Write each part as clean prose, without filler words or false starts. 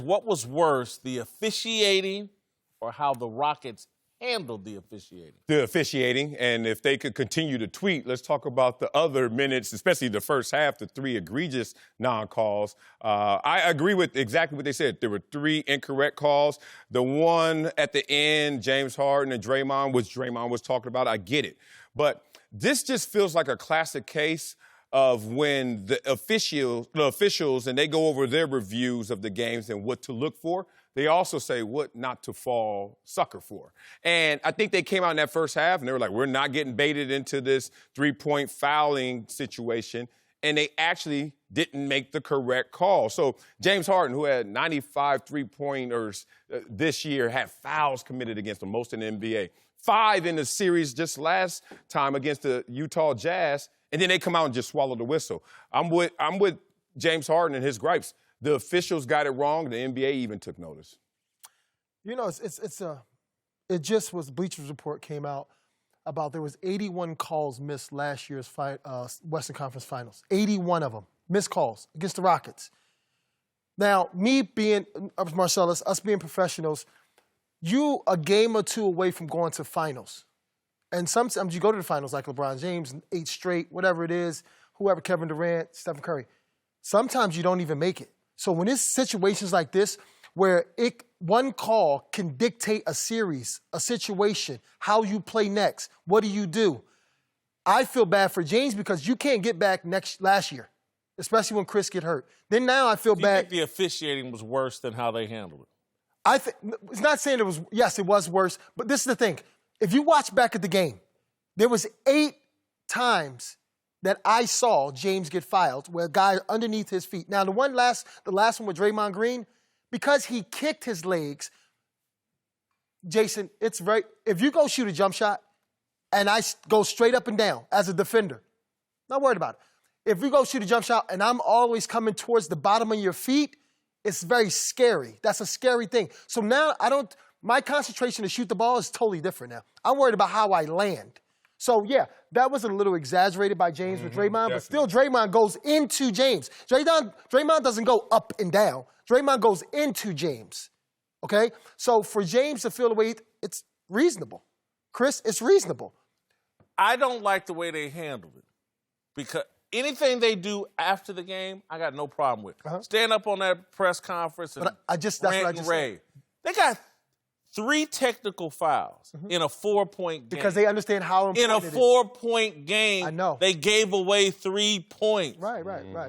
What was worse, the officiating or how the Rockets handled the officiating? The officiating, and if they could continue to tweet, let's talk about the other minutes, especially the first half, the 3 egregious non-calls. I agree with exactly what they said. There were 3 incorrect calls. The one at the end, James Harden and Draymond, which Draymond was talking about, I get it. But this just feels like a classic case of when the officials, and they go over their reviews of the games and what to look for, they also say what not to fall sucker for. And I think they came out in that first half, and they were like, we're not getting baited into this 3-point fouling situation, and they actually didn't make the correct call. So James Harden, who had 95 3-pointers this year, had fouls committed against him, most in the NBA. 5 in the series just last time against the Utah Jazz, and then they come out and just swallow the whistle. I'm with James Harden and his gripes. The officials got it wrong. The NBA even took notice. You know, it just was, Bleacher's Report came out about there was 81 calls missed last year's Western Conference Finals. 81 of them, missed calls against the Rockets. Now, me being, Marcellus, us being professionals, you a game or 2 away from going to finals. And sometimes you go to the finals like LeBron James, 8 straight, whatever it is, whoever, Kevin Durant, Stephen Curry. Sometimes you don't even make it. So when it's situations like this where one call can dictate a series, a situation, how you play next, what do? I feel bad for James because you can't get back last year, especially when Chris get hurt. Then now I feel bad. Do you think the officiating was worse than how they handled it? It's not saying it was, yes, it was worse, but this is the thing. If you watch back at the game, there was 8 times that I saw James get fouled where a guy underneath his feet. Now, the last one with Draymond Green, because he kicked his legs, Jason, it's right. If you go shoot a jump shot and I go straight up and down as a defender, not worried about it. If you go shoot a jump shot and I'm always coming towards the bottom of your feet, it's very scary. That's a scary thing. So now my concentration to shoot the ball is totally different now. I'm worried about how I land. So, yeah, that was a little exaggerated by James with Draymond, but still Draymond goes into James. Draymond doesn't go up and down. Draymond goes into James, okay? So for James to feel the way, it's reasonable. Chris, it's reasonable. I don't like the way they handled it because anything they do after the game, I got no problem with. Stand up on that press conference and rant and rave. They got 3 technical fouls in a 4-point game. Because they understand how important in a 4-point game, I know. They gave away 3 points. Right.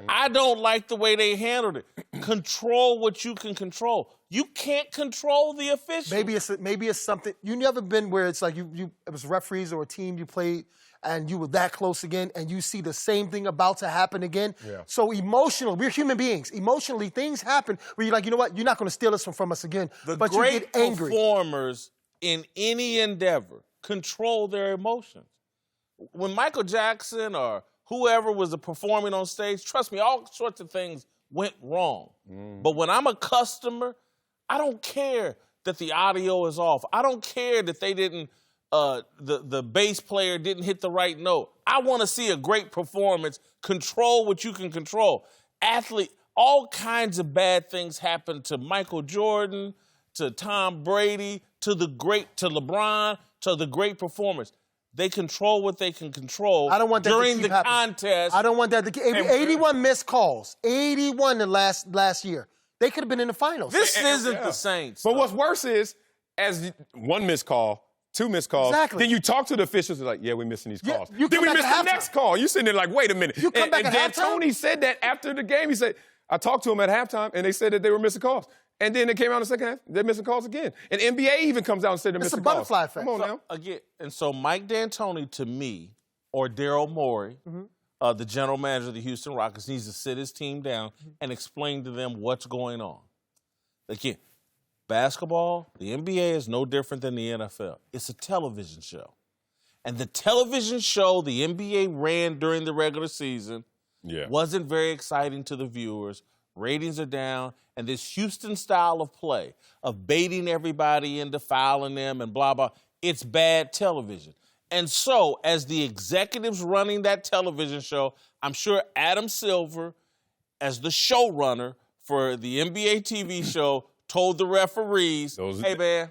I don't like the way they handled it. Control what you can control. You can't control the officials. Maybe it's something. You never been where it's like it was referees or a team you played and you were that close again and you see the same thing about to happen again. Yeah. So emotional, we're human beings. Emotionally, things happen where you're like, you know what, you're not going to steal this from us again. But you get angry. Performers in any endeavor control their emotions. When Michael Jackson or whoever was performing on stage, trust me, all sorts of things went wrong. But when I'm a customer, I don't care that the audio is off. I don't care that they didn't the bass player didn't hit the right note. I want to see a great performance. Control what you can control. All kinds of bad things happen to Michael Jordan, to Tom Brady, to LeBron, to the great performers. They control what they can control. I don't want that during the contest. I don't want that to keep 81 missed calls. 81 in last year. They could have been in the finals. This isn't the Saints. But what's worse is, as 1 missed call, 2 missed calls. Exactly. Then you talk to the officials, they're like, yeah, we're missing these calls. Then we missed the next call. You sitting there like, wait a minute. You come back at halftime? D'Antoni said that after the game. He said, I talked to him at halftime, and they said that they were missing calls. And then they came out in the second half, they're missing calls again. And NBA even comes out and said they're missing calls. It's a butterfly effect. Come on now. Again, and so Mike D'Antoni, to me, or Daryl Morey, the general manager of the Houston Rockets, needs to sit his team down and explain to them what's going on. Again, basketball, the NBA is no different than the NFL. It's a television show. And the television show the NBA ran during the regular season wasn't very exciting to the viewers. Ratings are down. And this Houston style of play, of baiting everybody into fouling them and blah, blah, it's bad television. And so, as the executives running that television show, I'm sure Adam Silver, as the showrunner, for the NBA TV show told the referees, hey, man,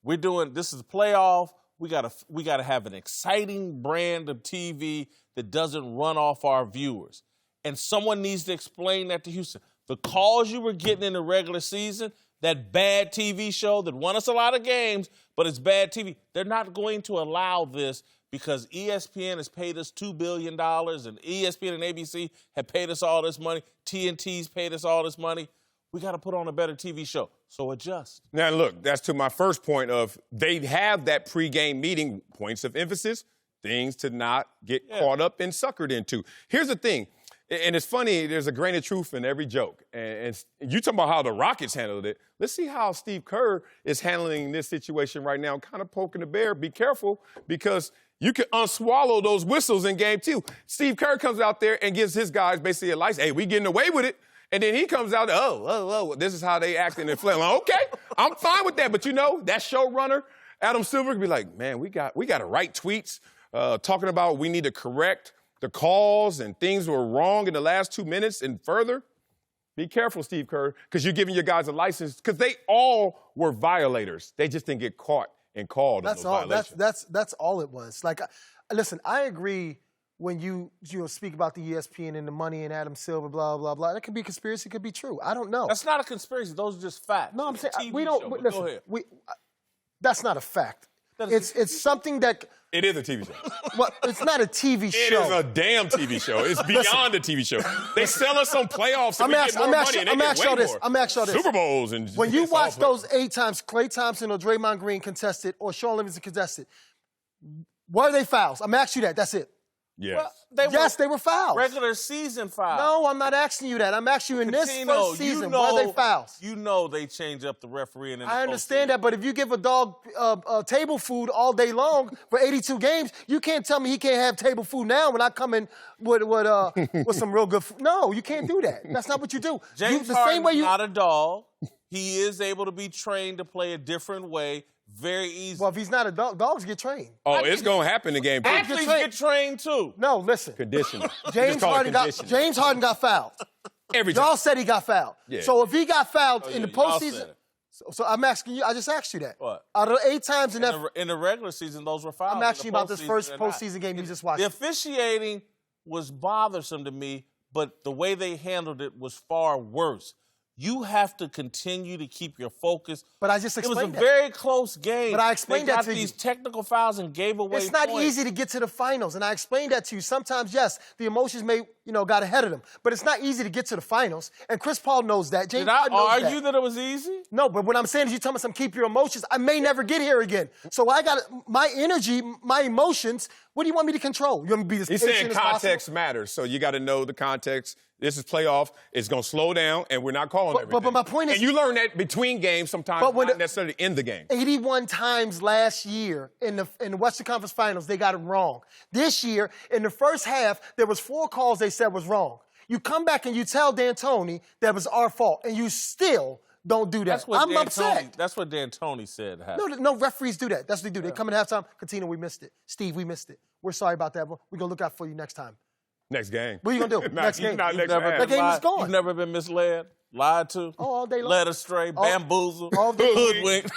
we're doing, this is a playoff. We gotta have an exciting brand of TV that doesn't run off our viewers. And someone needs to explain that to Houston. The calls you were getting in the regular season, that bad TV show that won us a lot of games, but it's bad TV, they're not going to allow this because ESPN has paid us $2 billion and ESPN and ABC have paid us all this money. TNT's paid us all this money. We got to put on a better TV show. So adjust. Now, look, that's to my first point of they have that pregame meeting, points of emphasis, things to not get caught up and suckered into. Here's the thing, and it's funny, there's a grain of truth in every joke. And you talking about how the Rockets handled it. Let's see how Steve Kerr is handling this situation right now, kind of poking the bear. Be careful, because you can unswallow those whistles in game 2. Steve Kerr comes out there and gives his guys basically a license. Hey, we getting away with it. And then he comes out, this is how they act in the flame. Like, okay, I'm fine with that. But you know, that showrunner, Adam Silver, could be like, man, we got to write tweets talking about we need to correct the calls and things were wrong in the last 2 minutes and further. Be careful, Steve Kerr, because you're giving your guys a license, because they all were violators. They just didn't get caught and called. That's all. That's all it was. Like, listen, I agree. When you speak about the ESPN and the money and Adam Silver, blah, blah, blah, that could be a conspiracy, it could be true. I don't know. That's not a conspiracy. Those are just facts. No, I'm saying, we show, don't, listen, go ahead. That's not a fact. It's something that. It is a TV show. Well, it's not a TV show. It is a damn TV show. It's beyond a TV show. They sell us some playoffs and we get more money and they get way more. I'm asking this. Super Bowls and when you watch those 8 times Klay Thompson or Draymond Green contested or Sean Livingston contested, were they fouls? I'm asking you that. That's it. Yes. Well, they were fouls. Regular season fouls. No, I'm not asking you that. I'm asking you in this first season, were they fouls? You know they change up the referee. I understand that, but if you give a dog table food all day long for 82 games, you can't tell me he can't have table food now when I come in with some real good food. No, you can't do that. That's not what you do. James Harden's not a dog. He is able to be trained to play a different way. Very easy. Well, if he's not a dog, dogs get trained. Oh, it's going to happen in game 2. Athletes get trained too. No, listen. Conditioning. James Harden got fouled. Every time. Y'all said he got fouled. Yeah. So if he got fouled in the postseason, so I'm asking you, I just asked you that. What? Out of 8 times in the regular season, those were fouls. I'm asking you about this first postseason game you just watched. The officiating was bothersome to me, but the way they handled it was far worse. You have to continue to keep your focus. But I just explained it was a very close game. But I explained that to you. They got these technical fouls and gave away It's not points. easy to get to the finals, and I explained that to you. Sometimes, yes, the emotions may, got ahead of them, but it's not easy to get to the finals. And Chris Paul knows that. James Harden knows Did I argue that it was easy? No, but what I'm saying is you tell me some keep your emotions. I may never get here again. So I got my energy, my emotions. What do you want me to control? You want me to be this He's patient saying as context possible? matters, so you got to know the context. This is playoff. It's going to slow down, and we're not calling everything. But my point is... And you learn that between games sometimes, not necessarily in the game. 81 times last year in the Western Conference Finals, they got it wrong. This year, in the first half, there was 4 calls they said was wrong. You come back and you tell D'Antoni that was our fault, and you still don't do that. I'm upset. That's what D'Antoni said happened. No, referees do that. That's what they do. They come in halftime. Cuttino, we missed it. Steve, we missed it. We're sorry about that, but we're going to look out for you next time. Next game. What are you going to do? Next game. That game is gone. You've never been misled, lied to, all day long. led astray, bamboozled, all day. hoodwinked.